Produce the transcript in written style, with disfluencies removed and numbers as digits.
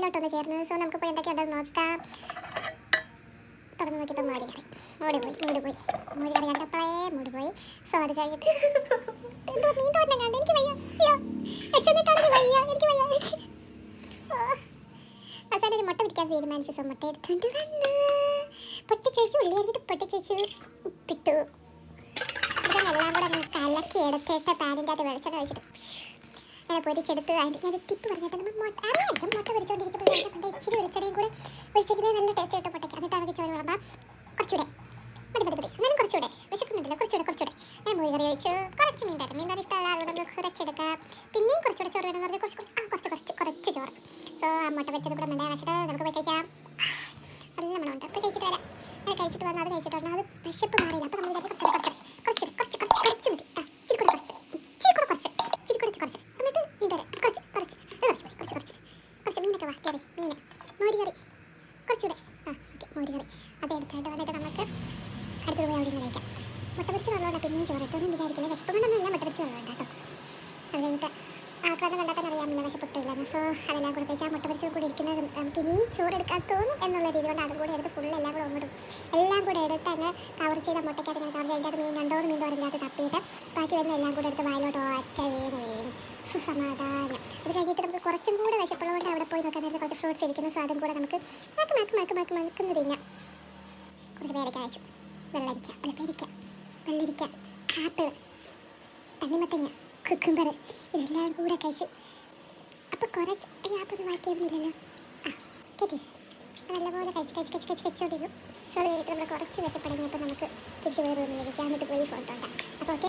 അടുക്കളയിലോട്ടൊന്ന് കയറുന്നത്. സോ നമുക്കിപ്പോൾ എന്തൊക്കെയുണ്ടെന്ന് നോക്കാം. തുറന്ന് നോക്കിയപ്പോൾ മോര് കറി മൂടി പോയി മോര് കറി കണ്ടപ്പോഴേ മൂടി പോയി. സോ അത് കഴിഞ്ഞിട്ട് എനിക്ക് വയ്യ, അയ്യോ വിശന്നിട്ടാണെങ്കിൽ വയ്യ, എനിക്ക് വയ്യ. അവസാനം ഒരു മുട്ട പിടിക്കാൻ തീരുമാനിച്ചു. സോ മുട്ട എടുത്തുകൊണ്ട് വന്ന് പൊട്ടിച്ചേച്ചു, ഉള്ളി എന്നിട്ട് പൊട്ടിച്ചേച്ചു, ഉപ്പിട്ടു. ഇതെല്ലാം കൂടെ ഒന്ന് കലക്കി എടുത്തിട്ട് പാനിൻ്റെ അകത്ത് വെളിച്ചെണ്ണ ഒഴിച്ചിട്ട് അങ്ങനെ പൊരിച്ചെടുത്ത്. അതിൻ്റെ ഞാൻ ടിപ്പ് പറഞ്ഞിട്ട് നമ്മൾ മുട്ട പൊരിച്ചുകൊണ്ടിരിക്കുമ്പോൾ ഇച്ചിരി വെളിച്ചെണ്ണയും കൂടെ ഒഴിച്ചെങ്കിലേ നല്ല ടേസ്റ്റ് കിട്ടും മുട്ടയ്ക്ക്. എന്നിട്ട് നമുക്ക് ചോറ് വിളമ്പാം. കുറച്ചുകൂടെ എന്നാലും കുറച്ചുകൂടെ വിശക്കുന്നുണ്ടല്ലോ, കുറച്ചുകൂടെ. ഞാൻ മോര് കറി ഒഴിച്ചു. കുറച്ച് മീൻകറി ഇഷ്ടമല്ല, അതുകൊണ്ട് കുറച്ചെടുക്കാം. പിന്നെയും കുറച്ചുകൂടെ ചോറ് വേണമെന്ന് പറഞ്ഞാൽ കുറച്ച് ചോറ്. സോ ആ മുട്ട വെച്ചത് കൂടെ മണ്ടേ വെച്ചിട്ട് നമുക്ക് പോയി കഴിക്കാം. നല്ല മണമുണ്ട്. അപ്പോൾ കഴിച്ചിട്ട് വരാം. അത് കഴിച്ചിട്ട് വന്നാൽ അത് കഴിച്ചിട്ട് വന്നാൽ അത് വിശപ്പ് മാറിയില്ല. അപ്പോൾ നമ്മൾ കുറച്ച് എന്നിട്ട് കുറച്ച് മീനൊക്കെ വാ കറി, മോര് കറി കുറച്ചുകൂടെ. ഓക്കെ, മോര് കറി അത് എടുത്തായിട്ട് വന്നിട്ട് നമുക്ക് അടുത്തത് പോയി അവിടെ നിന്ന് കഴിക്കാം. മുട്ട പൊരിച്ച് വെള്ളമുണ്ട്. പിന്നെയും ചോറ് എടുത്തൊന്നും വിചാരിക്കില്ല, വിശപ്പ് കൊണ്ടൊന്നുമില്ല, മുട്ട പൊരിച്ച് വെള്ളമുണ്ട് കേട്ടോ. അത് കഴിഞ്ഞിട്ട് ആക്രാന്തം കണ്ടാൽ തന്നെ അറിയാമില്ല വിശപ്പൊട്ടില്ലെന്ന്. സോ അതെല്ലാം കൂടെ കഴിച്ചാൽ മുട്ട പൊരിച്ച് കൂടി ഇരിക്കുന്നത് നമുക്ക് ഇനിയും ചോറ് എടുക്കാൻ തോന്നും എന്നുള്ള രീതി കൊണ്ട് അതും കൂടെ എടുത്ത് ഫുള്ള് എല്ലാം കൂടെ ഒന്നിടും. എല്ലാം കൂടെ എടുത്ത് അങ്ങ് കവർ ചെയ്ത മുട്ടയ്ക്കകത്ത് ഇങ്ങനെ കവർ ചെയ്തിട്ട് മീൻ കണ്ടോന്ന് മീൻ തോരത്തിനകത്ത് തപ്പിയിട്ട് ബാക്കി വരുന്ന എല്ലാം കൂടെ എടുത്ത് വായിലോട്ട് ഒറ്റ വീണ് സുസമാധാനം. അത് കഴിഞ്ഞിട്ട് നമുക്ക് കുറച്ചും കൂടെ വിശപ്പുള്ളതുകൊണ്ട് അവിടെ പോയി നോക്കാൻ നേരത്തെ കുറച്ച് ഫ്രൂട്ട്സ് ഇരിക്കുന്നു. സോ അതും കൂടെ നമുക്ക് മക്കുന്നു തിന്നാം. കുറച്ച് പേരയ്ക്ക അയച്ചു, വെള്ളരിക്ക, ആപ്പിൾ, തണ്ണിമത്തങ്ങ, കുക്കുംബർ ഇതെല്ലാം കൂടെ കഴിച്ചു. അപ്പോൾ കുറച്ച് ആപ്പൊന്നും വായിക്കായിരുന്നില്ലല്ലോ. കേട്ടി നല്ലപോലെ കഴിച്ചോണ്ടിരുന്നു. സോ അത് കഴിഞ്ഞിട്ട് നമ്മൾ കുറച്ച് വിശപ്പടങ്ങിയപ്പോൾ നമുക്ക് തിരിച്ച് വേറെ ഒന്നും ലഭിക്കാം. എന്നിട്ട് പോയി ഫോട്ടോ ഉണ്ടാക്കാം. അപ്പോൾ ഓക്കെ.